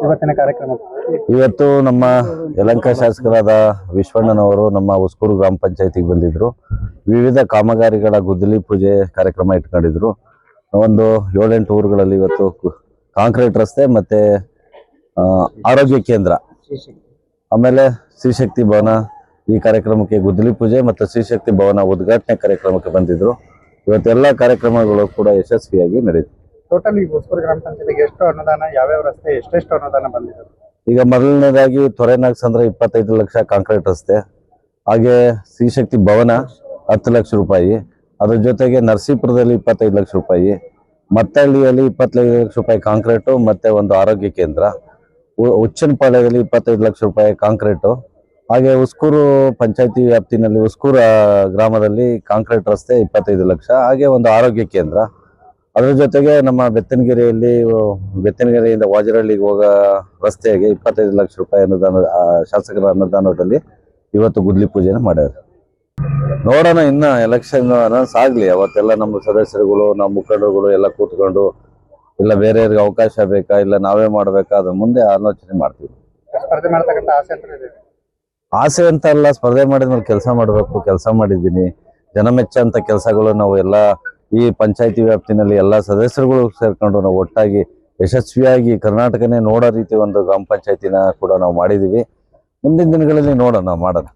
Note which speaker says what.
Speaker 1: ಇವತ್ತಿನ ಕಾರ್ಯಕ್ರಮ?
Speaker 2: ಇವತ್ತು ನಮ್ಮ ಯಲಹಂಕ ಶಾಸಕರಾದ ವಿಶ್ವಣ್ಣನವರು ನಮ್ಮ ಉಸ್ಕೂರು ಗ್ರಾಮ ಪಂಚಾಯತಿಗೆ ಬಂದಿದ್ರು. ವಿವಿಧ ಕಾಮಗಾರಿಗಳ ಗುದ್ದಲಿ ಪೂಜೆ ಕಾರ್ಯಕ್ರಮ ಇಟ್ಕೊಂಡಿದ್ರು. ಒಂದು 7-8 ಊರುಗಳಲ್ಲಿ ಇವತ್ತು ಕಾಂಕ್ರೀಟ್ ರಸ್ತೆ ಮತ್ತೆ ಆರೋಗ್ಯ ಕೇಂದ್ರ, ಆಮೇಲೆ ಶ್ರೀಶಕ್ತಿ ಭವನ ಈ ಕಾರ್ಯಕ್ರಮಕ್ಕೆ ಗುದ್ದಲಿ ಪೂಜೆ ಮತ್ತು ಶ್ರೀಶಕ್ತಿ ಭವನ ಉದ್ಘಾಟನೆ ಕಾರ್ಯಕ್ರಮಕ್ಕೆ ಬಂದಿದ್ರು. ಇವತ್ತೆಲ್ಲ ಕಾರ್ಯಕ್ರಮಗಳು ಕೂಡ ಯಶಸ್ವಿಯಾಗಿ ನಡೆಯಿತು.
Speaker 1: ಟೋಟಲ್ ಈ ಉಸ್ಕೂರು ಗ್ರಾಮ ಪಂಚಾಯತಿಗೆ ಎಷ್ಟು ಅನುದಾನ, ಯಾವ್ಯಾವ ರಸ್ತೆ ಎಷ್ಟೆಷ್ಟು ಅನುದಾನ ಬಂದಿದೆ?
Speaker 2: ಈಗ ಮೊದಲನೇದಾಗಿ ತೊರೆನಾಗ್ಸಂದ್ರ 25 ಲಕ್ಷ ಕಾಂಕ್ರೀಟ್ ರಸ್ತೆ, ಹಾಗೆ ಶ್ರೀಶಕ್ತಿ ಭವನ 10 ಲಕ್ಷ ರೂಪಾಯಿ, ಅದ್ರ ಜೊತೆಗೆ ನರಸೀಪುರದಲ್ಲಿ 25 ಲಕ್ಷ ರೂಪಾಯಿ, ಮತ್ತಹಳ್ಳಿಯಲ್ಲಿ 25 ಲಕ್ಷ ರೂಪಾಯಿ ಕಾಂಕ್ರೀಟು ಮತ್ತೆ ಒಂದು ಆರೋಗ್ಯ ಕೇಂದ್ರ, ಉಚ್ಚನಪಾಳ್ಯದಲ್ಲಿ 25 ಲಕ್ಷ ರೂಪಾಯಿ ಕಾಂಕ್ರೀಟು, ಹಾಗೆ ಉಸ್ಕೂರು ಪಂಚಾಯತಿ ವ್ಯಾಪ್ತಿನಲ್ಲಿ ಉಸ್ಕೂರು ಗ್ರಾಮದಲ್ಲಿ ಕಾಂಕ್ರೀಟ್ ರಸ್ತೆ 25 ಲಕ್ಷ, ಹಾಗೆ ಒಂದು ಆರೋಗ್ಯ ಕೇಂದ್ರ. ಅದರ ಜೊತೆಗೆ ನಮ್ಮ ಬೆತ್ತನಗೆರೆಯಿಂದ ವಾಜರಹಳ್ಳಿಗೆ ಹೋಗೋ ರಸ್ತೆಗೆ 25 ಲಕ್ಷ ರೂಪಾಯಿ ಅನುದಾನ, ಶಾಸಕರ ಅನುದಾನದಲ್ಲಿ ಇವತ್ತು ಗುದ್ದಲಿ ಪೂಜೆನ ಮಾಡ್ಯಾರ. ನೋಡೋಣ, ಇನ್ನ ಎಲೆಕ್ಷನ್ ಅನೌನ್ಸ್ ಆಗ್ಲಿ, ಅವತ್ತೆಲ್ಲ ನಮ್ಮ ಸದಸ್ಯರುಗಳು ನಮ್ಮ ಮುಖಂಡರುಗಳು ಎಲ್ಲ ಕೂತ್ಕೊಂಡು ಇಲ್ಲ ಬೇರೆಯವ್ರಿಗೆ ಅವಕಾಶ ಬೇಕಾ ಇಲ್ಲ ನಾವೇ ಮಾಡ್ಬೇಕಾ ಅದ್ರ ಮುಂದೆ ಆಲೋಚನೆ ಮಾಡ್ತೀವಿ.
Speaker 1: ಸ್ಪರ್ಧೆ ಮಾಡ್ತಕ್ಕಂಥ ಆಸೆ ಅಂತ ಇದೆ?
Speaker 2: ಆಸೆ ಅಂತ ಅಲ್ಲ, ಸ್ಪರ್ಧೆ ಮಾಡಿದ್ಮೇಲೆ ಕೆಲಸ ಮಾಡಬೇಕು, ಕೆಲಸ ಮಾಡಿದ್ದೀನಿ. ಜನಮೆಚ್ಚ ಅಂತ ಕೆಲಸಗಳು ನಾವು ಎಲ್ಲ ಈ ಪಂಚಾಯತಿ ವ್ಯಾಪ್ತಿನಲ್ಲಿ ಎಲ್ಲ ಸದಸ್ಯರುಗಳು ಸೇರ್ಕೊಂಡು ನಾವು ಒಟ್ಟಾಗಿ ಯಶಸ್ವಿಯಾಗಿ ಕರ್ನಾಟಕನೇ ನೋಡೋ ರೀತಿ ಒಂದು ಗ್ರಾಮ ಪಂಚಾಯತಿನ ಕೂಡ ನಾವು ಮಾಡಿದೀವಿ. ಮುಂದಿನ ದಿನಗಳಲ್ಲಿ ನೋಡೋಣ, ಮಾಡೋಣ.